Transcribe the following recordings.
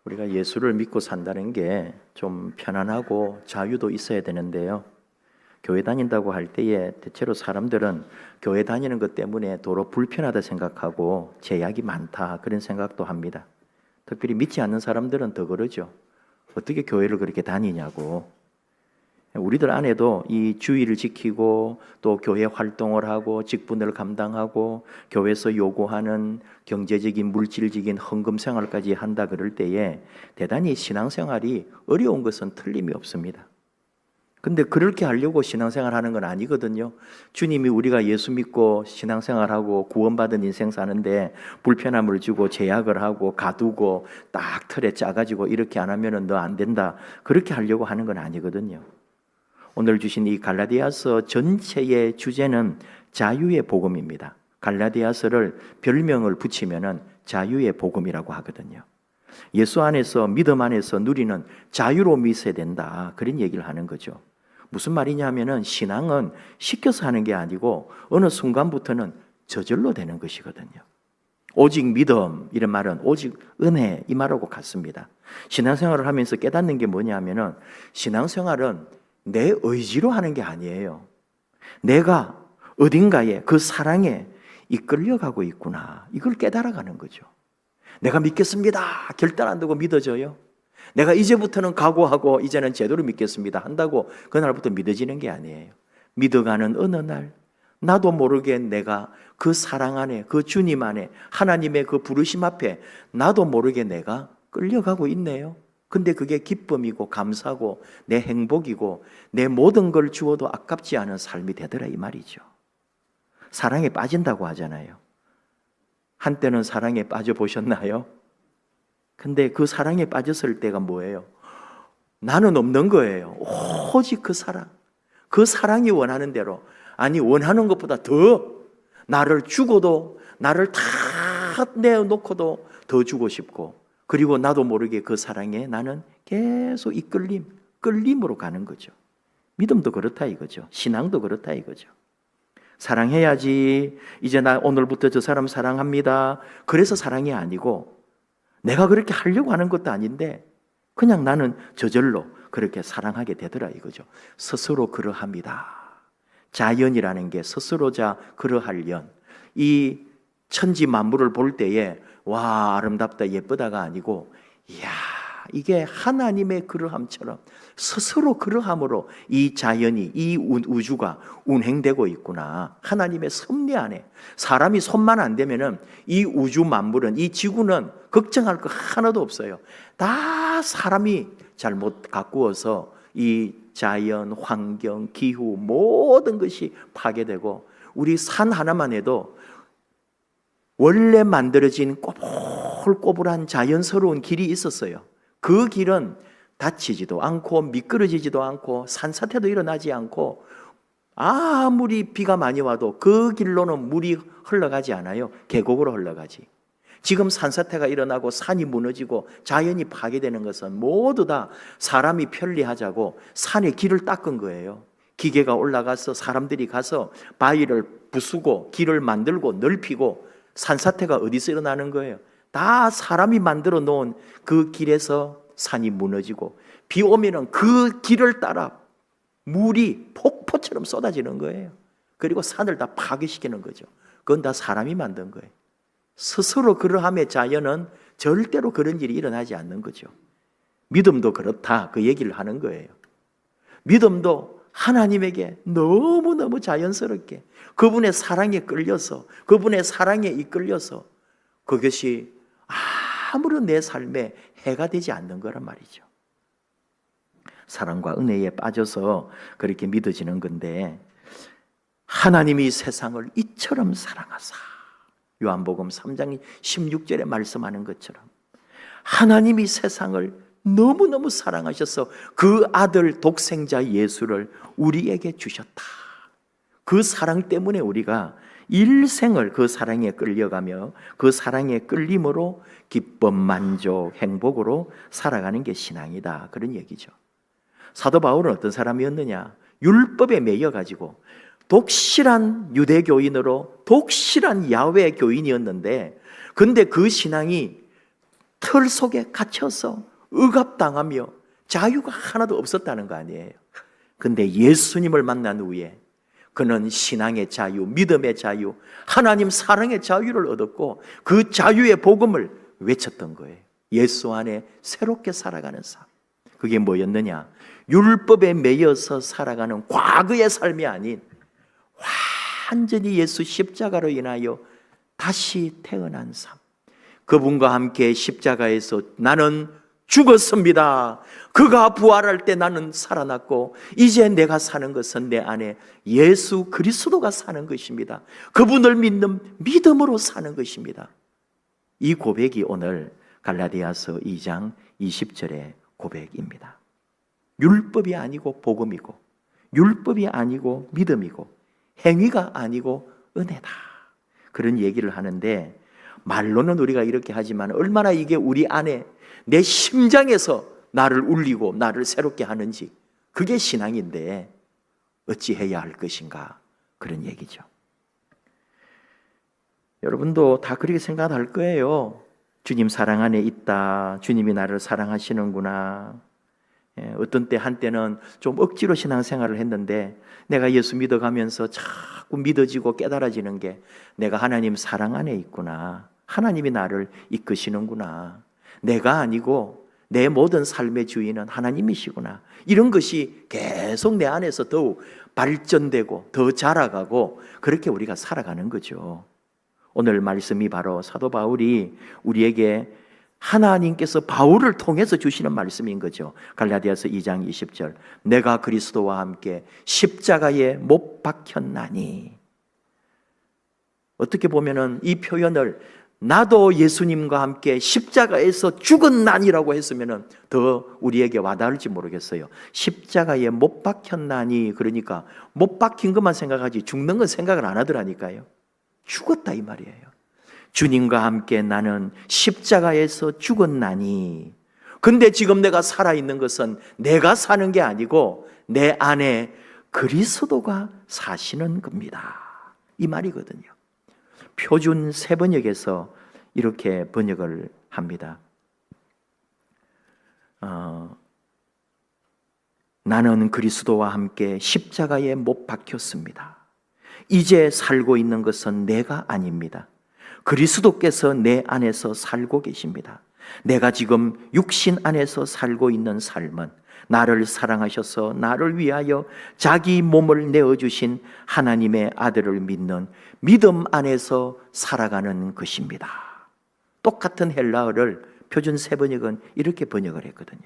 우리가 예수를 믿고 산다는 게 좀 편안하고 자유도 있어야 되는데요. 교회 다닌다고 할 때에 대체로 사람들은 교회 다니는 것 때문에 도로 불편하다 생각하고 제약이 많다 그런 생각도 합니다. 특별히 믿지 않는 사람들은 더 그러죠. 어떻게 교회를 그렇게 다니냐고. 우리들 안에도 이 주의를 지키고 또 교회 활동을 하고 직분을 감당하고 교회에서 요구하는 경제적인 물질적인 헌금 생활까지 한다 그럴 때에 대단히 신앙생활이 어려운 것은 틀림이 없습니다. 근데 그렇게 하려고 신앙생활 하는 건 아니거든요. 주님이 우리가 예수 믿고 신앙생활하고 구원받은 인생 사는데 불편함을 주고 제약을 하고 가두고 딱 틀에 짜가지고 이렇게 안 하면은 너 안 된다 그렇게 하려고 하는 건 아니거든요. 오늘 주신 이 갈라디아서 전체의 주제는 자유의 복음입니다. 갈라디아서를 별명을 붙이면은 자유의 복음이라고 하거든요. 예수 안에서 믿음 안에서 누리는 자유로움이 있어야 된다 그런 얘기를 하는 거죠. 무슨 말이냐 하면은 신앙은 시켜서 하는 게 아니고 어느 순간부터는 저절로 되는 것이거든요. 오직 믿음 이런 말은 오직 은혜 이 말하고 같습니다. 신앙생활을 하면서 깨닫는 게 뭐냐 하면은 신앙생활은 내 의지로 하는 게 아니에요. 내가 어딘가에 그 사랑에 이끌려가고 있구나 이걸 깨달아가는 거죠. 내가 믿겠습니다 결단 안 두고 믿어져요. 내가 이제부터는 각오하고 이제는 제대로 믿겠습니다 한다고 그날부터 믿어지는 게 아니에요. 믿어가는 어느 날 나도 모르게 내가 그 사랑 안에 그 주님 안에 하나님의 그 부르심 앞에 나도 모르게 내가 끌려가고 있네요. 근데 그게 기쁨이고 감사고 내 행복이고 내 모든 걸 주어도 아깝지 않은 삶이 되더라 이 말이죠. 사랑에 빠진다고 하잖아요. 한때는 사랑에 빠져보셨나요? 근데 그 사랑에 빠졌을 때가 뭐예요? 나는 없는 거예요. 오직 그 사랑. 그 사랑이 원하는 대로, 아니 원하는 것보다 더 나를 주고도 나를 다 내어놓고도 더 주고 싶고, 그리고 나도 모르게 그 사랑에 나는 계속 끌림으로 가는 거죠. 믿음도 그렇다 이거죠. 신앙도 그렇다 이거죠. 사랑해야지. 이제 나 오늘부터 저 사람 사랑합니다. 그래서 사랑이 아니고 내가 그렇게 하려고 하는 것도 아닌데 그냥 나는 저절로 그렇게 사랑하게 되더라 이거죠. 스스로 그러합니다. 자연이라는 게 스스로자 그러할 연. 이 천지 만물을 볼 때에 와 아름답다 예쁘다가 아니고 이야 이게 하나님의 그러함처럼 스스로 그러함으로 이 자연이 이 우주가 운행되고 있구나. 하나님의 섭리 안에 사람이 손만 안 대면은 이 우주 만물은 이 지구는 걱정할 거 하나도 없어요. 다 사람이 잘못 가꾸어서 이 자연, 환경, 기후 모든 것이 파괴되고 우리 산 하나만 해도 원래 만들어진 꼬불꼬불한 자연스러운 길이 있었어요. 그 길은 다치지도 않고 미끄러지지도 않고 산사태도 일어나지 않고 아무리 비가 많이 와도 그 길로는 물이 흘러가지 않아요. 계곡으로 흘러가지. 지금 산사태가 일어나고 산이 무너지고 자연이 파괴되는 것은 모두 다 사람이 편리하자고 산에 길을 닦은 거예요. 기계가 올라가서 사람들이 가서 바위를 부수고 길을 만들고 넓히고 산사태가 어디서 일어나는 거예요? 다 사람이 만들어 놓은 그 길에서 산이 무너지고 비 오면은 그 길을 따라 물이 폭포처럼 쏟아지는 거예요. 그리고 산을 다 파괴시키는 거죠. 그건 다 사람이 만든 거예요. 스스로 그러함의 자연은 절대로 그런 일이 일어나지 않는 거죠. 믿음도 그렇다 그 얘기를 하는 거예요. 믿음도 하나님에게 너무너무 자연스럽게 그분의 사랑에 끌려서 그분의 사랑에 이끌려서 그것이 아무런 내 삶에 해가 되지 않는 거란 말이죠. 사랑과 은혜에 빠져서 그렇게 믿어지는 건데 하나님이 세상을 이처럼 사랑하사 요한복음 3장 16절에 말씀하는 것처럼 하나님이 세상을 너무너무 사랑하셔서 그 아들 독생자 예수를 우리에게 주셨다. 그 사랑 때문에 우리가 일생을 그 사랑에 끌려가며 그 사랑에 끌림으로 기쁨, 만족, 행복으로 살아가는 게 신앙이다. 그런 얘기죠. 사도 바울은 어떤 사람이었느냐? 율법에 매여가지고 독실한 유대교인으로 독실한 야훼 교인이었는데 근데 그 신앙이 틀 속에 갇혀서 억압당하며 자유가 하나도 없었다는 거 아니에요. 근데 예수님을 만난 후에 그는 신앙의 자유, 믿음의 자유, 하나님 사랑의 자유를 얻었고 그 자유의 복음을 외쳤던 거예요. 예수 안에 새롭게 살아가는 삶. 그게 뭐였느냐? 율법에 매여서 살아가는 과거의 삶이 아닌 완전히 예수 십자가로 인하여 다시 태어난 삶. 그분과 함께 십자가에서 나는 죽었습니다. 그가 부활할 때 나는 살아났고 이제 내가 사는 것은 내 안에 예수 그리스도가 사는 것입니다. 그분을 믿는 믿음으로 사는 것입니다. 이 고백이 오늘 갈라디아서 2장 20절의 고백입니다. 율법이 아니고 복음이고 율법이 아니고 믿음이고 행위가 아니고 은혜다. 그런 얘기를 하는데 말로는 우리가 이렇게 하지만 얼마나 이게 우리 안에 내 심장에서 나를 울리고 나를 새롭게 하는지 그게 신앙인데 어찌 해야 할 것인가 그런 얘기죠. 여러분도 다 그렇게 생각할 거예요. 주님 사랑 안에 있다. 주님이 나를 사랑하시는구나. 어떤 때 한때는 좀 억지로 신앙생활을 했는데 내가 예수 믿어가면서 자꾸 믿어지고 깨달아지는 게 내가 하나님 사랑 안에 있구나. 하나님이 나를 이끄시는구나. 내가 아니고 내 모든 삶의 주인은 하나님이시구나. 이런 것이 계속 내 안에서 더욱 발전되고 더 자라가고 그렇게 우리가 살아가는 거죠. 오늘 말씀이 바로 사도 바울이 우리에게 하나님께서 바울을 통해서 주시는 말씀인 거죠. 갈라디아서 2장 20절 내가 그리스도와 함께 십자가에 못 박혔나니. 어떻게 보면은 이 표현을 나도 예수님과 함께 십자가에서 죽었나니라고 했으면 더 우리에게 와닿을지 모르겠어요. 십자가에 못 박혔나니 그러니까 못 박힌 것만 생각하지 죽는 건 생각을 안 하더라니까요. 죽었다 이 말이에요. 주님과 함께 나는 십자가에서 죽었나니. 근데 지금 내가 살아있는 것은 내가 사는 게 아니고 내 안에 그리스도가 사시는 겁니다. 이 말이거든요. 표준 세번역에서 이렇게 번역을 합니다. 나는 그리스도와 함께 십자가에 못 박혔습니다. 이제 살고 있는 것은 내가 아닙니다. 그리스도께서 내 안에서 살고 계십니다. 내가 지금 육신 안에서 살고 있는 삶은 나를 사랑하셔서 나를 위하여 자기 몸을 내어주신 하나님의 아들을 믿는 믿음 안에서 살아가는 것입니다. 똑같은 헬라어를 표준 세번역은 이렇게 번역을 했거든요.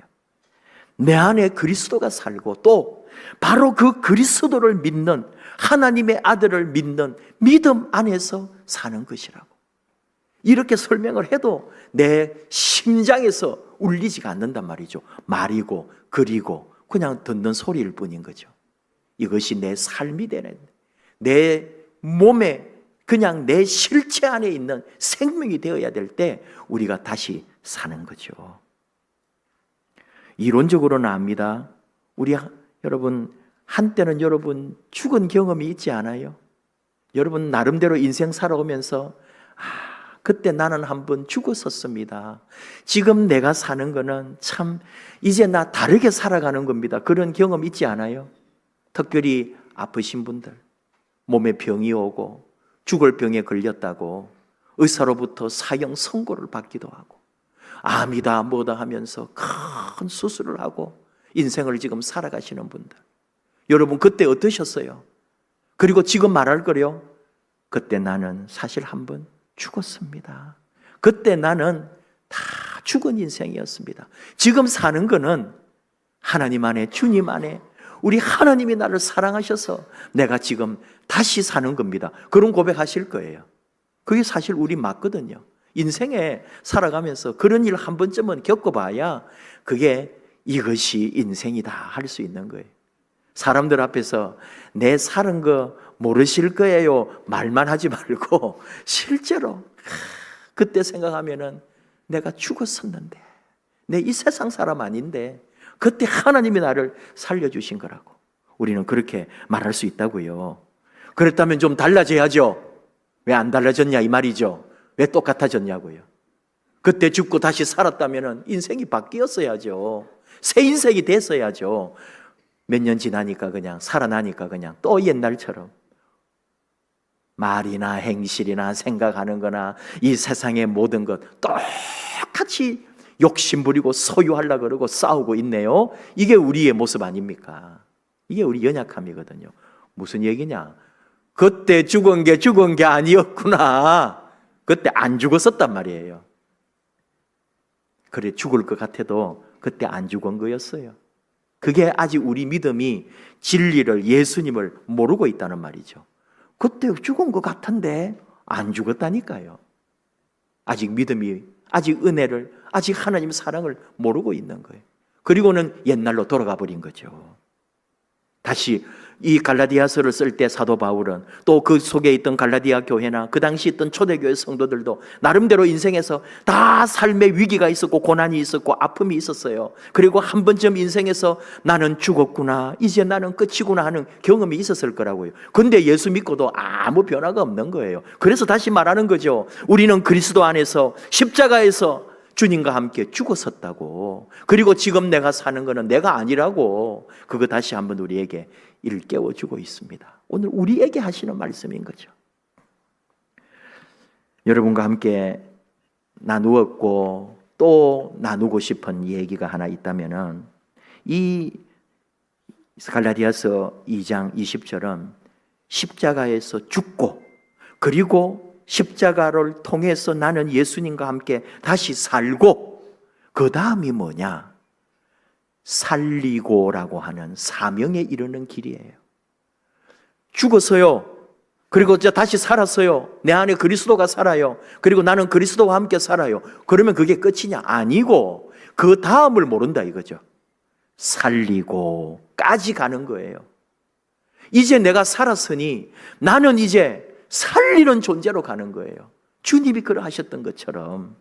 내 안에 그리스도가 살고 또 바로 그 그리스도를 믿는 하나님의 아들을 믿는 믿음 안에서 사는 것이라고. 이렇게 설명을 해도 내 심장에서 울리지가 않는단 말이죠. 말이고 글이고 그냥 듣는 소리일 뿐인 거죠. 이것이 내 삶이 되는 내 몸에 그냥 내 실체 안에 있는 생명이 되어야 될 때 우리가 다시 사는 거죠. 이론적으로는 압니다. 여러분 한때는 여러분 죽은 경험이 있지 않아요? 여러분 나름대로 인생 살아오면서 그때 나는 한번 죽었었습니다. 지금 내가 사는 거는 참 이제 나 다르게 살아가는 겁니다. 그런 경험 있지 않아요? 특별히 아프신 분들, 몸에 병이 오고 죽을 병에 걸렸다고 의사로부터 사형 선고를 받기도 하고 암이다 뭐다 하면서 큰 수술을 하고 인생을 지금 살아가시는 분들, 여러분 그때 어떠셨어요? 그리고 지금 말할 거요. 그때 나는 사실 한번 죽었습니다. 그때 나는 다 죽은 인생이었습니다. 지금 사는 거는 하나님 안에, 주님 안에 우리 하나님이 나를 사랑하셔서 내가 지금 다시 사는 겁니다. 그런 고백하실 거예요. 그게 사실 우리 맞거든요. 인생에 살아가면서 그런 일 한 번쯤은 겪어봐야 그게 이것이 인생이다 할 수 있는 거예요. 사람들 앞에서 내 사는 거 모르실 거예요 말만 하지 말고 실제로 그때 생각하면은 내가 죽었었는데 내 이 세상 사람 아닌데 그때 하나님이 나를 살려주신 거라고 우리는 그렇게 말할 수 있다고요. 그랬다면 좀 달라져야죠. 왜 안 달라졌냐 이 말이죠. 왜 똑같아졌냐고요. 그때 죽고 다시 살았다면 인생이 바뀌었어야죠. 새 인생이 됐어야죠. 몇 년 지나니까 그냥 살아나니까 그냥 또 옛날처럼 말이나 행실이나 생각하는 거나 이 세상의 모든 것 똑같이 욕심부리고 소유하려고 그러고 싸우고 있네요. 이게 우리의 모습 아닙니까? 이게 우리 연약함이거든요. 무슨 얘기냐? 그때 죽은 게 아니었구나. 그때 안 죽었었단 말이에요. 그래, 죽을 것 같아도 그때 안 죽은 거였어요. 그게 아직 우리 믿음이 진리를, 예수님을 모르고 있다는 말이죠. 그때 죽은 것 같은데 안 죽었다니까요. 아직 믿음이, 아직 은혜를, 아직 하나님 사랑을 모르고 있는 거예요. 그리고는 옛날로 돌아가 버린 거죠. 다시 이 갈라디아서를 쓸 때 사도 바울은 또 그 속에 있던 갈라디아 교회나 그 당시 있던 초대교회 성도들도 나름대로 인생에서 다 삶의 위기가 있었고 고난이 있었고 아픔이 있었어요. 그리고 한 번쯤 인생에서 나는 죽었구나, 이제 나는 끝이구나 하는 경험이 있었을 거라고요. 근데 예수 믿고도 아무 변화가 없는 거예요. 그래서 다시 말하는 거죠. 우리는 그리스도 안에서 십자가에서 주님과 함께 죽었었다고. 그리고 지금 내가 사는 거는 내가 아니라고. 그거 다시 한번 우리에게 일깨워주고 있습니다. 오늘 우리에게 하시는 말씀인 거죠. 여러분과 함께 나누었고 또 나누고 싶은 얘기가 하나 있다면은 이 갈라디아서 2장 20절은 십자가에서 죽고 그리고 십자가를 통해서 나는 예수님과 함께 다시 살고 그 다음이 뭐냐? 살리고라고 하는 사명에 이르는 길이에요. 죽었어요. 그리고 이제 다시 살았어요. 내 안에 그리스도가 살아요. 그리고 나는 그리스도와 함께 살아요. 그러면 그게 끝이냐? 아니고 그 다음을 모른다 이거죠. 살리고까지 가는 거예요. 이제 내가 살았으니 나는 이제 살리는 존재로 가는 거예요. 주님이 그러하셨던 것처럼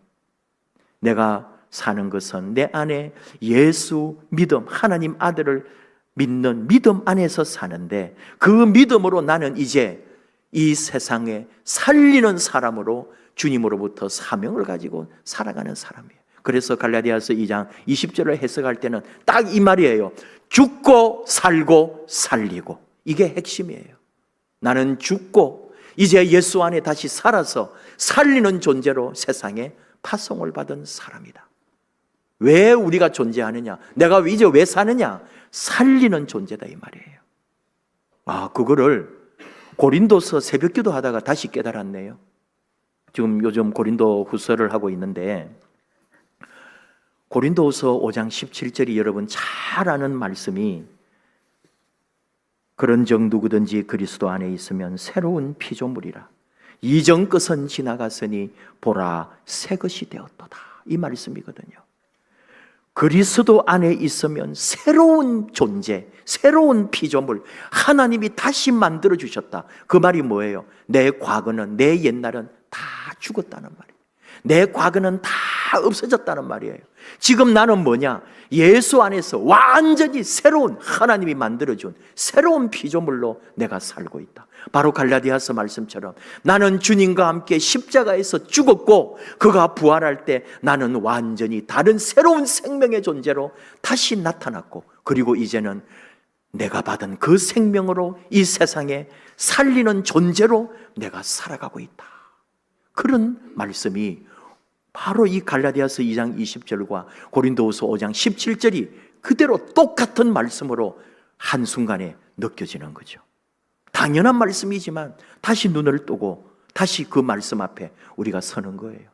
내가 사는 것은 내 안에 예수 믿음, 하나님 아들을 믿는 믿음 안에서 사는데 그 믿음으로 나는 이제 이 세상에 살리는 사람으로 주님으로부터 사명을 가지고 살아가는 사람이에요. 그래서 갈라디아서 2장 20절을 해석할 때는 딱 이 말이에요. 죽고 살고 살리고. 이게 핵심이에요. 나는 죽고 이제 예수 안에 다시 살아서 살리는 존재로 세상에 파송을 받은 사람이다. 왜 우리가 존재하느냐? 내가 이제 왜 사느냐? 살리는 존재다 이 말이에요. 그거를 고린도서 새벽기도 하다가 다시 깨달았네요. 지금 요즘 고린도 후서를 하고 있는데 고린도서 5장 17절이 여러분 잘 아는 말씀이 그런즉 누구든지 그리스도 안에 있으면 새로운 피조물이라. 이전 것은 지나갔으니 보라 새 것이 되었도다. 이 말씀이거든요. 그리스도 안에 있으면 새로운 존재, 새로운 피조물, 하나님이 다시 만들어 주셨다. 그 말이 뭐예요? 내 과거는, 내 옛날은 다 죽었다는 말이에요. 내 과거는 다 없어졌다는 말이에요. 지금 나는 뭐냐? 예수 안에서 완전히 새로운 하나님이 만들어준 새로운 피조물로 내가 살고 있다. 바로 갈라디아서 말씀처럼 나는 주님과 함께 십자가에서 죽었고 그가 부활할 때 나는 완전히 다른 새로운 생명의 존재로 다시 나타났고 그리고 이제는 내가 받은 그 생명으로 이 세상에 살리는 존재로 내가 살아가고 있다. 그런 말씀이 바로 이 갈라디아서 2장 20절과 고린도후서 5장 17절이 그대로 똑같은 말씀으로 한순간에 느껴지는 거죠. 당연한 말씀이지만 다시 눈을 뜨고 다시 그 말씀 앞에 우리가 서는 거예요.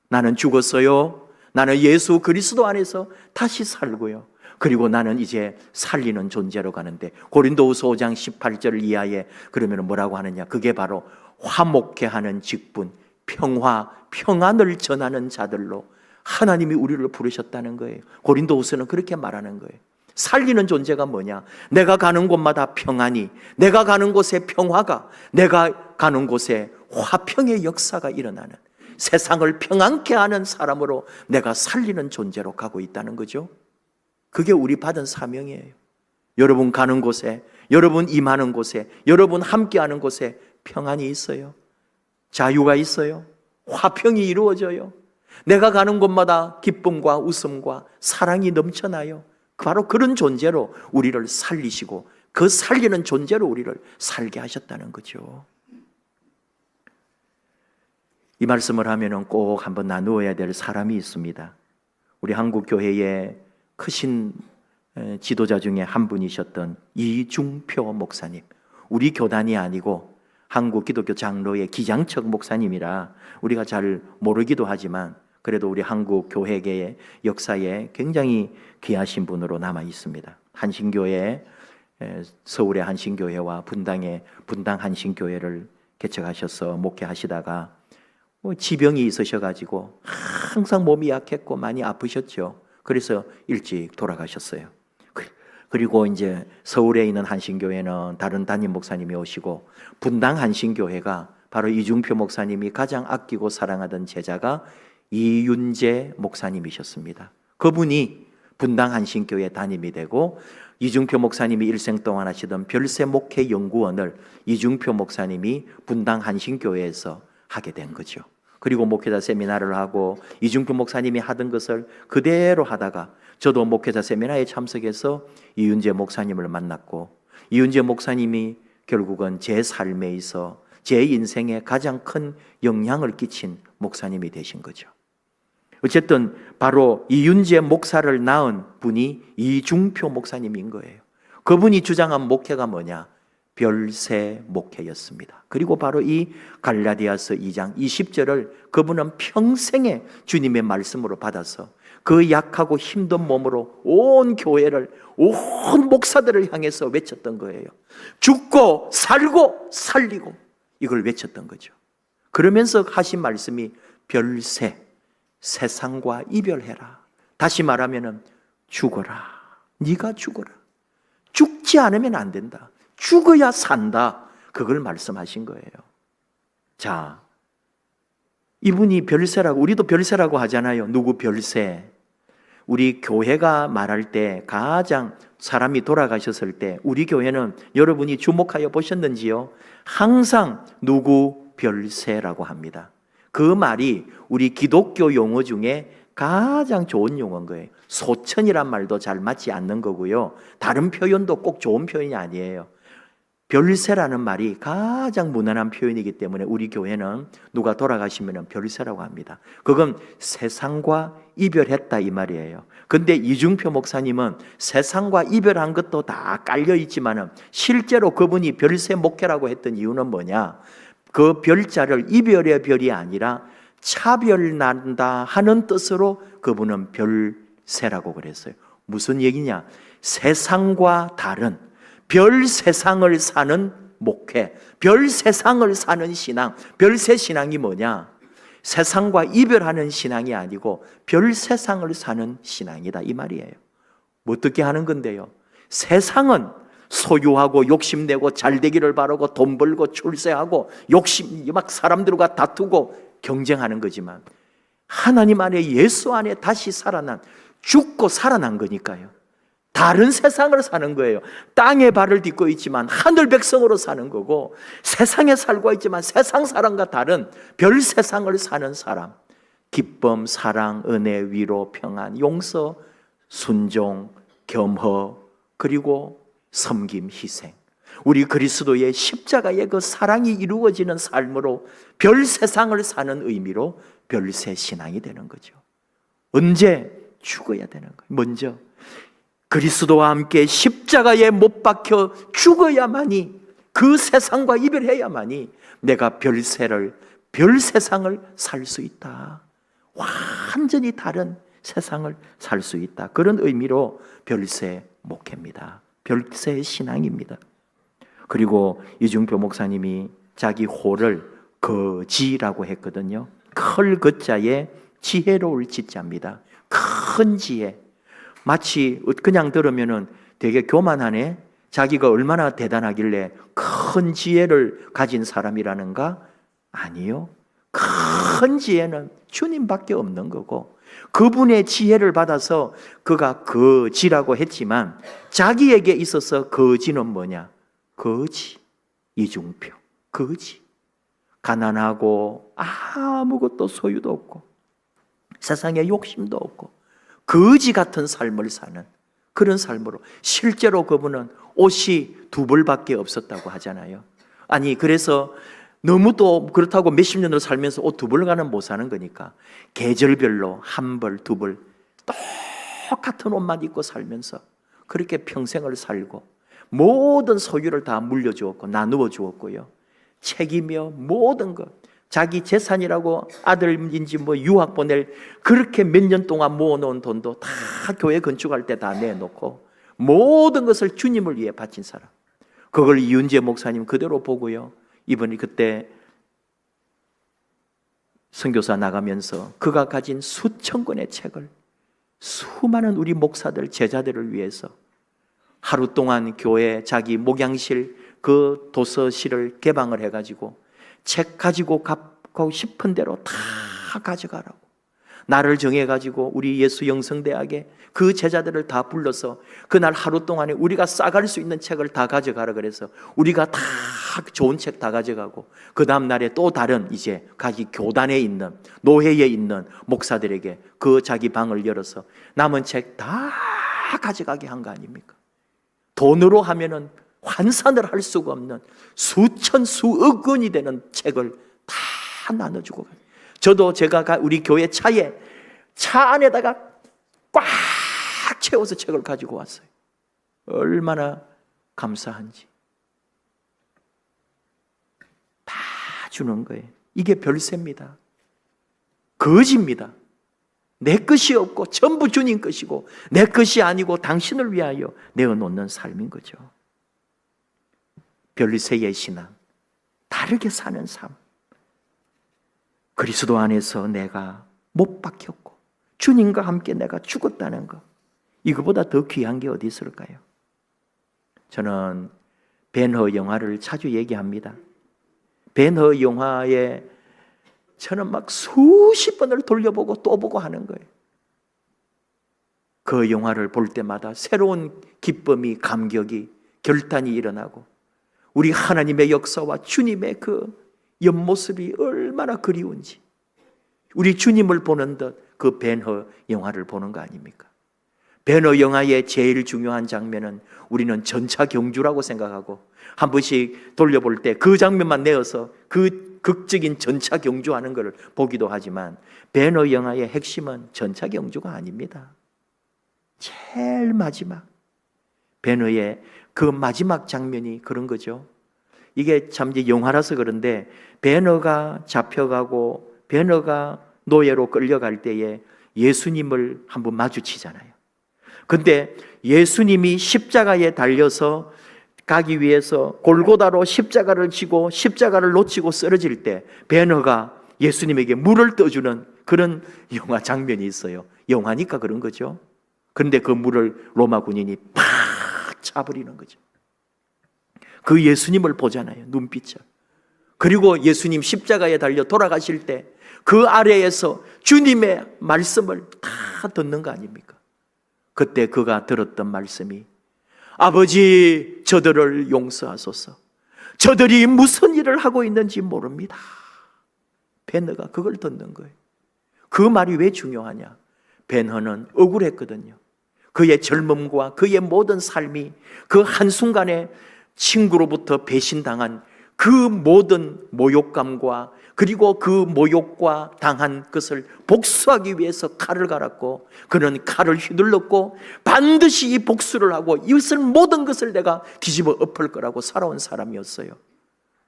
나는 죽었어요. 나는 예수 그리스도 안에서 다시 살고요. 그리고 나는 이제 살리는 존재로 가는데 고린도후서 5장 18절 이하에 그러면 뭐라고 하느냐? 그게 바로 화목해 하는 직분, 평화, 평안을 전하는 자들로 하나님이 우리를 부르셨다는 거예요. 고린도후서는 그렇게 말하는 거예요. 살리는 존재가 뭐냐? 내가 가는 곳마다 평안이, 내가 가는 곳에 평화가, 내가 가는 곳에 화평의 역사가 일어나는 세상을 평안케 하는 사람으로 내가 살리는 존재로 가고 있다는 거죠. 그게 우리 받은 사명이에요. 여러분 가는 곳에, 여러분 임하는 곳에, 여러분 함께하는 곳에 평안이 있어요. 자유가 있어요. 화평이 이루어져요. 내가 가는 곳마다 기쁨과 웃음과 사랑이 넘쳐나요. 바로 그런 존재로 우리를 살리시고 그 살리는 존재로 우리를 살게 하셨다는 거죠. 이 말씀을 하면은 꼭 한번 나누어야 될 사람이 있습니다. 우리 한국 교회의 크신 지도자 중에 한 분이셨던 이중표 목사님. 우리 교단이 아니고 한국 기독교 장로의 기장척 목사님이라 우리가 잘 모르기도 하지만 그래도 우리 한국 교회계의 역사에 굉장히 귀하신 분으로 남아 있습니다. 한신교회, 서울의 한신교회와 분당의 분당 한신교회를 개척하셔서 목회하시다가 지병이 있으셔가지고 항상 몸이 약했고 많이 아프셨죠. 그래서 일찍 돌아가셨어요. 그리고 이제 서울에 있는 한신교회는 다른 담임 목사님이 오시고 분당 한신교회가 바로 이중표 목사님이 가장 아끼고 사랑하던 제자가 이윤재 목사님이셨습니다. 그분이 분당 한신교회 담임이 되고 이중표 목사님이 일생 동안 하시던 별세 목회 연구원을 이중표 목사님이 분당 한신교회에서 하게 된 거죠. 그리고 목회자 세미나를 하고 이중표 목사님이 하던 것을 그대로 하다가 저도 목회자 세미나에 참석해서 이윤재 목사님을 만났고 이윤재 목사님이 결국은 제 삶에 있어 제 인생에 가장 큰 영향을 끼친 목사님이 되신 거죠. 어쨌든 바로 이윤재 목사를 낳은 분이 이중표 목사님인 거예요. 그분이 주장한 목회가 뭐냐? 별세 목회였습니다. 그리고 바로 이 갈라디아서 2장 20절을 그분은 평생에 주님의 말씀으로 받아서 그 약하고 힘든 몸으로 온 교회를, 온 목사들을 향해서 외쳤던 거예요. 죽고 살고 살리고 이걸 외쳤던 거죠. 그러면서 하신 말씀이 별세, 세상과 이별해라. 다시 말하면 죽어라. 네가 죽어라. 죽지 않으면 안 된다. 죽어야 산다. 그걸 말씀하신 거예요. 자, 이분이 별세라고, 우리도 별세라고 하잖아요. 누구 별세? 우리 교회가 말할 때 가장 사람이 돌아가셨을 때 우리 교회는 여러분이 주목하여 보셨는지요? 항상 누구 별세라고 합니다. 그 말이 우리 기독교 용어 중에 가장 좋은 용어인 거예요. 소천이란 말도 잘 맞지 않는 거고요. 다른 표현도 꼭 좋은 표현이 아니에요. 별세라는 말이 가장 무난한 표현이기 때문에 우리 교회는 누가 돌아가시면 별세라고 합니다. 그건 세상과 이별했다 이 말이에요. 근데 이중표 목사님은 세상과 이별한 것도 다 깔려 있지만 실제로 그분이 별세 목회라고 했던 이유는 뭐냐? 그 별자를 이별의 별이 아니라 차별난다 하는 뜻으로 그분은 별세라고 그랬어요. 무슨 얘기냐? 세상과 다른 별 세상을 사는 목회, 별 세상을 사는 신앙, 별세 신앙이 뭐냐? 세상과 이별하는 신앙이 아니고 별 세상을 사는 신앙이다 이 말이에요. 뭐 어떻게 하는 건데요? 세상은 소유하고 욕심내고 잘되기를 바라고 돈 벌고 출세하고 욕심 막 사람들과 다투고 경쟁하는 거지만 하나님 안에 예수 안에 다시 살아난 죽고 살아난 거니까요. 다른 세상을 사는 거예요. 땅에 발을 딛고 있지만 하늘 백성으로 사는 거고 세상에 살고 있지만 세상 사람과 다른 별 세상을 사는 사람. 기쁨, 사랑, 은혜, 위로, 평안, 용서, 순종, 겸허 그리고 섬김, 희생. 우리 그리스도의 십자가의 그 사랑이 이루어지는 삶으로 별 세상을 사는 의미로 별세 신앙이 되는 거죠. 언제? 죽어야 되는 거예요. 먼저 그리스도와 함께 십자가에 못 박혀 죽어야만이 그 세상과 이별해야만이 내가 별 세상을 살 수 있다. 완전히 다른 세상을 살 수 있다. 그런 의미로 별세 목회입니다. 별세 신앙입니다. 그리고 이중표 목사님이 자기 호를 거지라고 했거든요. 클 거자에 지혜로울 지자입니다. 큰 지혜. 마치 그냥 들으면은 되게 교만하네. 자기가 얼마나 대단하길래 큰 지혜를 가진 사람이라는가? 아니요. 큰 지혜는 주님밖에 없는 거고 그분의 지혜를 받아서 그가 거지라고 했지만 자기에게 있어서 거지는 뭐냐? 거지. 이중표. 거지. 가난하고 아무것도 소유도 없고 세상에 욕심도 없고 거지 같은 삶을 사는 그런 삶으로, 실제로 그분은 옷이 2벌밖에 없었다고 하잖아요. 아니 그래서 너무 또 그렇다고 몇십 년을 살면서 옷 2벌가는 못 사는 거니까 계절별로 1벌, 2벌 똑같은 옷만 입고 살면서 그렇게 평생을 살고 모든 소유를 다 물려주었고 나누어 주었고요. 책이며 모든 것, 자기 재산이라고 아들인지 뭐 유학 보낼 그렇게 몇 년 동안 모아놓은 돈도 다 교회 건축할 때 다 내놓고 모든 것을 주님을 위해 바친 사람. 그걸 이윤재 목사님 그대로 보고요. 이번에 그때 선교사 나가면서 그가 가진 수천 권의 책을 수많은 우리 목사들, 제자들을 위해서 하루 동안 교회 자기 목양실 그 도서실을 개방을 해가지고 책 가지고 가고 싶은 대로 다 가져가라고 날을 정해가지고 우리 예수 영성대학에 그 제자들을 다 불러서 그날 하루 동안에 우리가 싸갈 수 있는 책을 다 가져가라 그래서 우리가 다 좋은 책 다 가져가고 그 다음 날에 또 다른 이제 자기 교단에 있는 노회에 있는 목사들에게 그 자기 방을 열어서 남은 책 다 가져가게 한 거 아닙니까? 돈으로 하면은 환산을 할 수가 없는 수천 수억 원이 되는 책을 다 나눠주고 가요. 저도 제가 우리 교회 차에 차 안에다가 꽉 채워서 책을 가지고 왔어요. 얼마나 감사한지. 다 주는 거예요. 이게 별세입니다. 거지입니다. 내 것이 없고 전부 주님 것이고 내 것이 아니고 당신을 위하여 내어놓는 삶인 거죠. 별세의 신앙, 다르게 사는 삶. 그리스도 안에서 내가 못 박혔고 주님과 함께 내가 죽었다는 것, 이거보다 더 귀한 게 어디 있을까요? 저는 벤허 영화를 자주 얘기합니다. 벤허 영화에 저는 막 수십 번을 돌려보고 또 보고 하는 거예요. 그 영화를 볼 때마다 새로운 기쁨이, 감격이, 결단이 일어나고 우리 하나님의 역사와 주님의 그 옆모습이 얼마나 그리운지, 우리 주님을 보는 듯 그 벤허 영화를 보는 거 아닙니까? 벤허 영화의 제일 중요한 장면은 우리는 전차 경주라고 생각하고 한 번씩 돌려볼 때 그 장면만 내어서 그 극적인 전차 경주하는 것을 보기도 하지만 벤허 영화의 핵심은 전차 경주가 아닙니다. 제일 마지막 벤허의 그 마지막 장면이 그런 거죠. 이게 참 이제 영화라서 그런데 벤허가 잡혀가고 벤허가 노예로 끌려갈 때에 예수님을 한번 마주치잖아요. 근데 예수님이 십자가에 달려서 가기 위해서 골고다로 십자가를 지고 십자가를 놓치고 쓰러질 때 벤허가 예수님에게 물을 떠주는 그런 영화 장면이 있어요. 영화니까 그런 거죠. 그런데 그 물을 로마 군인이 팍 차버리는 거죠. 그 예수님을 보잖아요. 눈빛을. 그리고 예수님 십자가에 달려 돌아가실 때 그 아래에서 주님의 말씀을 다 듣는 거 아닙니까? 그때 그가 들었던 말씀이 아버지 저들을 용서하소서. 저들이 무슨 일을 하고 있는지 모릅니다. 벤허가 그걸 듣는 거예요. 그 말이 왜 중요하냐? 벤허는 억울했거든요. 그의 젊음과 그의 모든 삶이 그 한순간에 친구로부터 배신당한 그 모든 모욕감과 그리고 그 모욕과 당한 것을 복수하기 위해서 칼을 갈았고 그는 칼을 휘둘렀고 반드시 이 복수를 하고 이것을 모든 것을 내가 뒤집어 엎을 거라고 살아온 사람이었어요.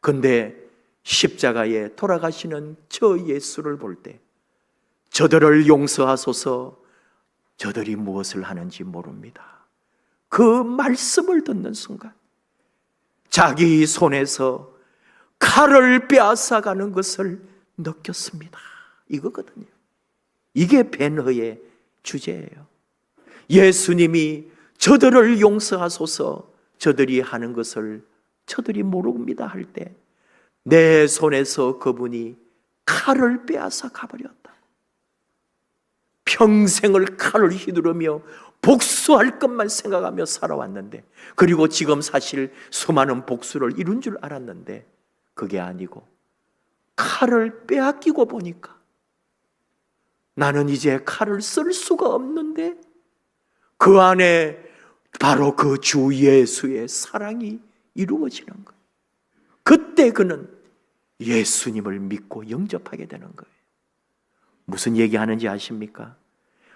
그런데 십자가에 돌아가시는 저 예수를 볼 때 저들을 용서하소서 저들이 무엇을 하는지 모릅니다. 그 말씀을 듣는 순간 자기 손에서 칼을 빼앗아가는 것을 느꼈습니다. 이거거든요. 이게 벤허의 주제예요. 예수님이 저들을 용서하소서 저들이 하는 것을 저들이 모릅니다 할 때 내 손에서 그분이 칼을 빼앗아 가버렸다. 평생을 칼을 휘두르며 복수할 것만 생각하며 살아왔는데 그리고 지금 사실 수많은 복수를 이룬 줄 알았는데 그게 아니고 칼을 빼앗기고 보니까 나는 이제 칼을 쓸 수가 없는데 그 안에 바로 그 주 예수의 사랑이 이루어지는 거예요. 그때 그는 예수님을 믿고 영접하게 되는 거예요. 무슨 얘기하는지 아십니까?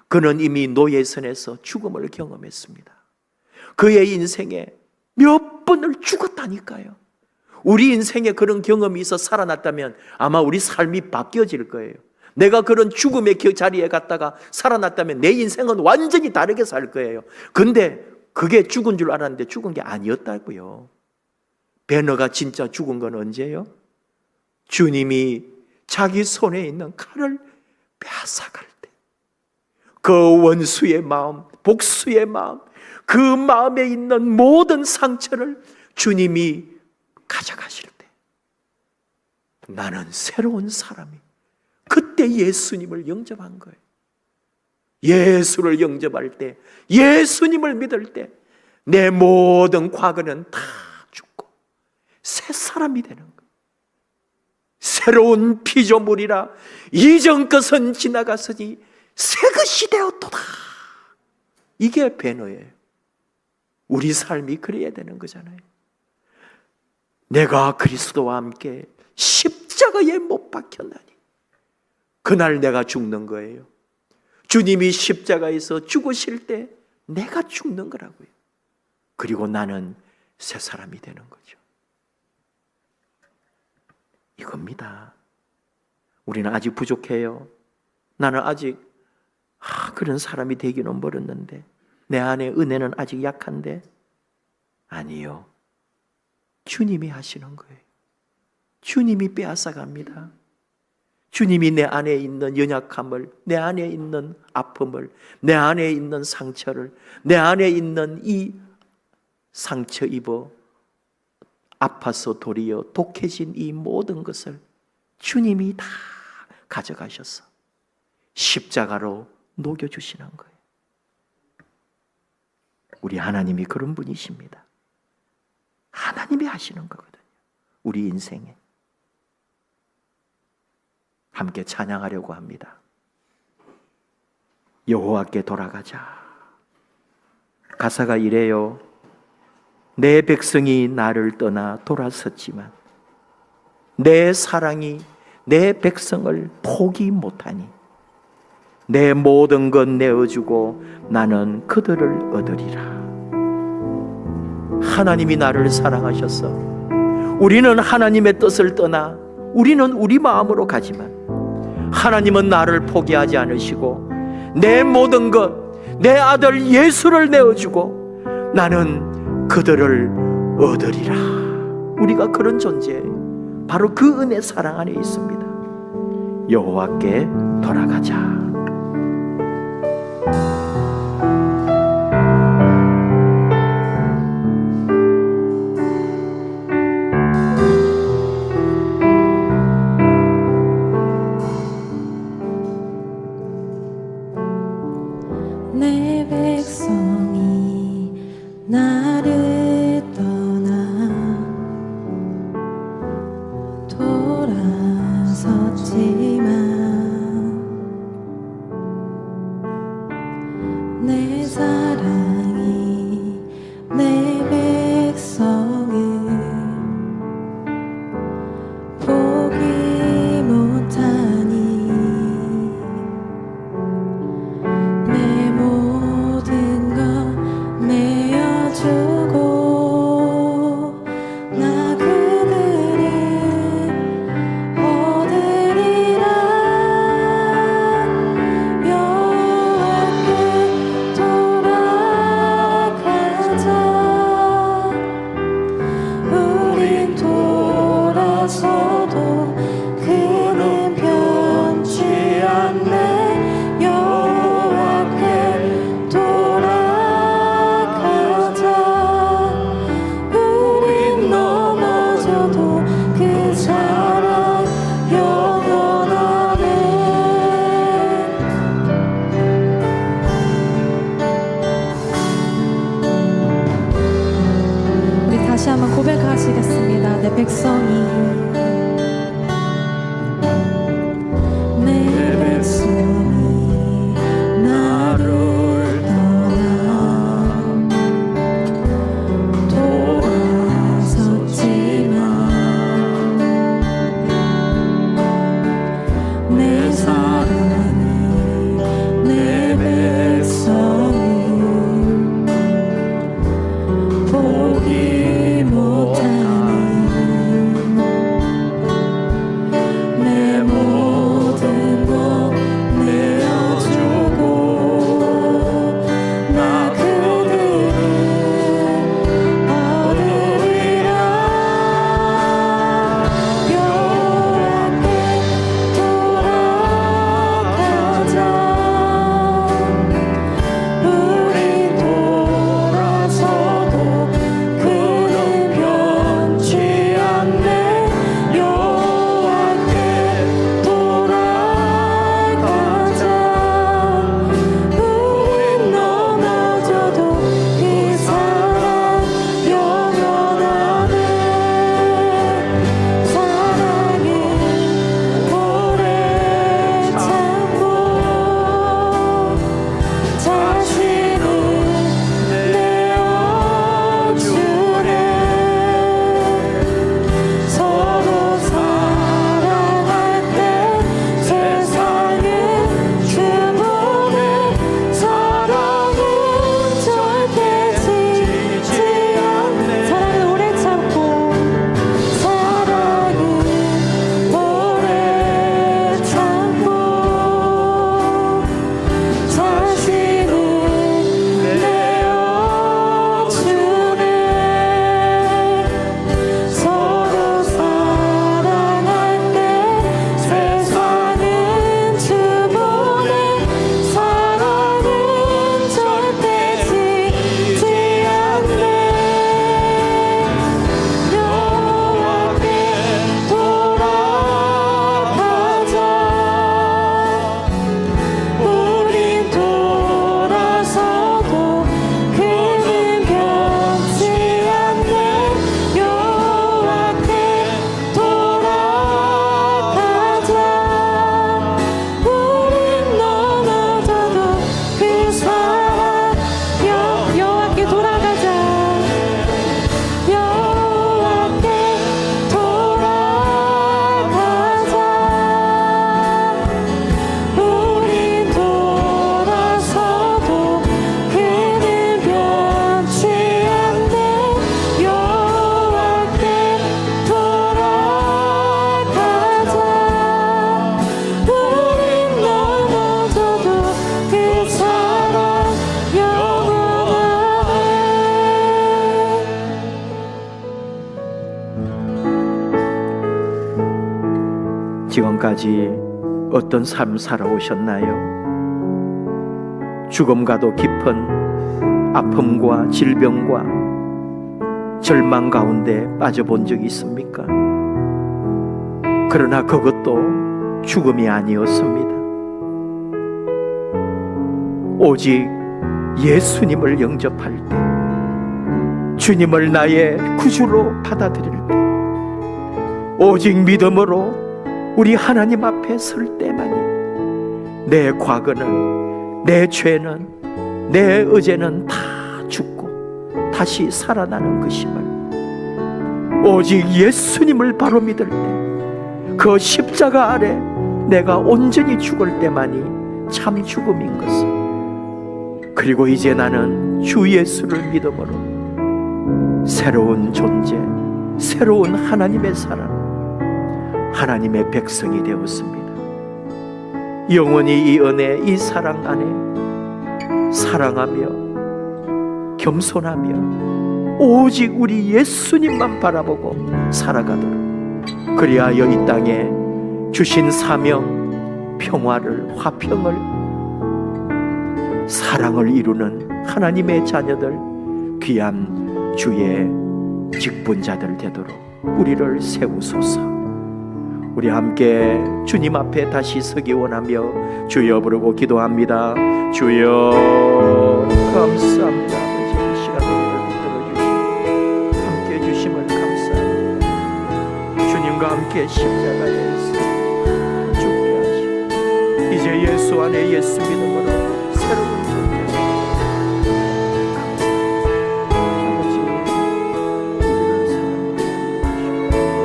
그는 이미 노예선에서 죽음을 경험했습니다. 그의 인생에 몇 번을 죽었다니까요. 우리 인생에 그런 경험이 있어 살아났다면 아마 우리 삶이 바뀌어질 거예요. 내가 그런 죽음의 자리에 갔다가 살아났다면 내 인생은 완전히 다르게 살 거예요. 근데 그게 죽은 줄 알았는데 죽은 게 아니었다고요. 베너가 진짜 죽은 건 언제예요? 주님이 자기 손에 있는 칼을 빼앗아갈 때, 그 원수의 마음, 복수의 마음, 그 마음에 있는 모든 상처를 주님이 가져가실 때 나는 새로운 사람이, 그때 예수님을 영접한 거예요. 예수를 영접할 때, 예수님을 믿을 때 내 모든 과거는 다 죽고 새 사람이 되는 거예요. 새로운 피조물이라 이전 것은 지나갔으니 새 것이 되었도다. 이게 배너예요. 우리 삶이 그래야 되는 거잖아요. 내가 그리스도와 함께 십자가에 못 박혔나니 그날 내가 죽는 거예요. 주님이 십자가에서 죽으실 때 내가 죽는 거라고요. 그리고 나는 새 사람이 되는 거죠. 이겁니다. 우리는 아직 부족해요. 나는 아직 그런 사람이 되기는 멀었는데, 내 안에 은혜는 아직 약한데. 아니요, 주님이 하시는 거예요. 주님이 빼앗아 갑니다. 주님이 내 안에 있는 연약함을, 내 안에 있는 아픔을, 내 안에 있는 상처를, 내 안에 있는 이 상처 입어 아파서 도리어 독해진 이 모든 것을 주님이 다 가져가셔서 십자가로 녹여주시는 거예요. 우리 하나님이 그런 분이십니다. 하나님이 하시는 거거든요. 우리 인생에. 함께 찬양하려고 합니다. 여호와께 돌아가자. 가사가 이래요. 내 백성이 나를 떠나 돌아섰지만 내 사랑이 내 백성을 포기 못하니 내 모든 것 내어주고 나는 그들을 얻으리라. 하나님이 나를 사랑하셔서 우리는 하나님의 뜻을 떠나 우리는 우리 마음으로 가지만 하나님은 나를 포기하지 않으시고 내 모든 것, 내 아들 예수를 내어주고 나는 그들을 얻으리라. 우리가 그런 존재예요. 바로 그 은혜 사랑 안에 있습니다. 여호와께 돌아가자. 내 백성이 나를 떠나 돌아섰지만 내 사랑이 내 백성을 포기 못하니 내 모든 것 내어주고 나 그들을 얻으리라. 여호와께 돌아가자. 우린 돌아서도 그는 변치 않네. 여호와께 돌아가자. 우린 넘어져도 그 사랑 영원하네. 우리 다시 한번 고백하시겠습니다. 내 백성이 내 백성이 지금까지 어떤 삶 살아오셨나요? 죽음과도 깊은 아픔과 질병과 절망 가운데 빠져본 적이 있습니까? 그러나 그것도 죽음이 아니었습니다. 오직 예수님을 영접할 때, 주님을 나의 구주로 받아들일 때, 오직 믿음으로 우리 하나님 앞에 설 때만이 내 과거는, 내 죄는, 내 의죄는 다 죽고 다시 살아나는 것임을, 오직 예수님을 바로 믿을 때, 그 십자가 아래 내가 온전히 죽을 때만이 참 죽음인 것을, 그리고 이제 나는 주 예수를 믿음으로 새로운 존재, 새로운 하나님의 사람, 하나님의 백성이 되었습니다. 영원히 이 은혜, 이 사랑 안에 사랑하며 겸손하며 오직 우리 예수님만 바라보고 살아가도록, 그리하여 이 땅에 주신 사명, 평화를, 화평을, 사랑을 이루는 하나님의 자녀들, 귀한 주의 직분자들 되도록 우리를 세우소서. 우리 함께 주님 앞에 다시 서기 원하며 주여 부르고 기도합니다. 주여 감사합니다. 아버지, 이 시간에 우리를 붙들어 주시고 함께 해주심을 감사합니다. 주님과 함께 십자가에서 죽게 하시고 이제 예수 안에 예수 믿음으로 새로운 존재가 아버지,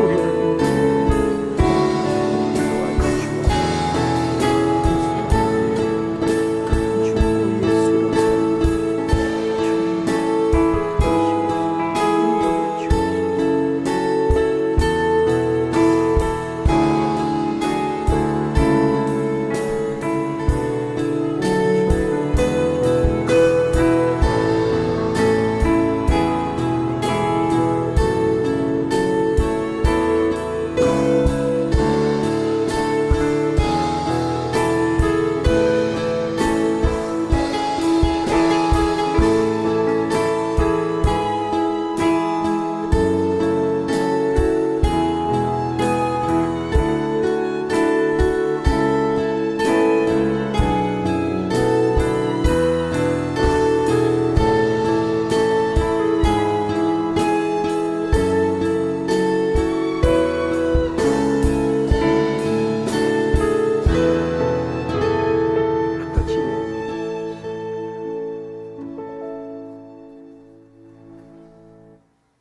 우리를 사랑하여 주시고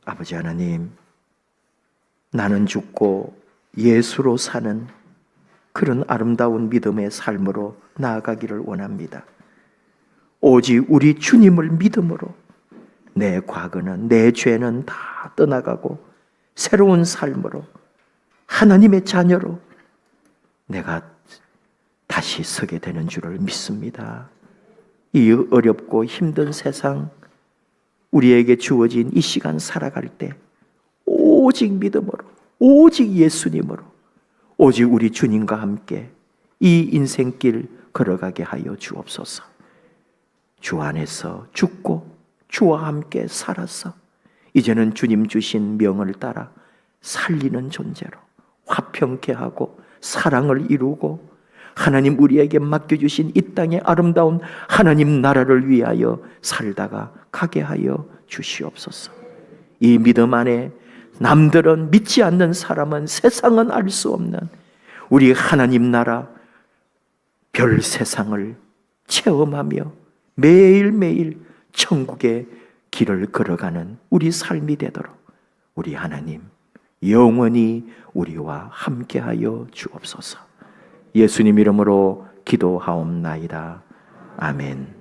아버지 하나님, 나는 죽고 예수로 사는 그런 아름다운 믿음의 삶으로 나아가기를 원합니다. 오직 우리 주님을 믿음으로 내 과거는, 내 죄는 다 떠나가고 새로운 삶으로 하나님의 자녀로 내가 다시 서게 되는 줄을 믿습니다. 이 어렵고 힘든 세상, 우리에게 주어진 이 시간 살아갈 때 오직 믿음으로, 오직 예수님으로, 오직 우리 주님과 함께 이 인생길 걸어가게 하여 주옵소서. 주 안에서 죽고 주와 함께 살아서 이제는 주님 주신 명을 따라 살리는 존재로 화평케 하고 사랑을 이루고 하나님 우리에게 맡겨주신 이 땅의 아름다운 하나님 나라를 위하여 살다가 가게 하여 주시옵소서. 이 믿음 안에 남들은 믿지 않는 사람은, 세상은 알 수 없는 우리 하나님 나라 별 세상을 체험하며 매일매일 천국의 길을 걸어가는 우리 삶이 되도록 우리 하나님 영원히 우리와 함께하여 주옵소서. 예수님 이름으로 기도하옵나이다. 아멘.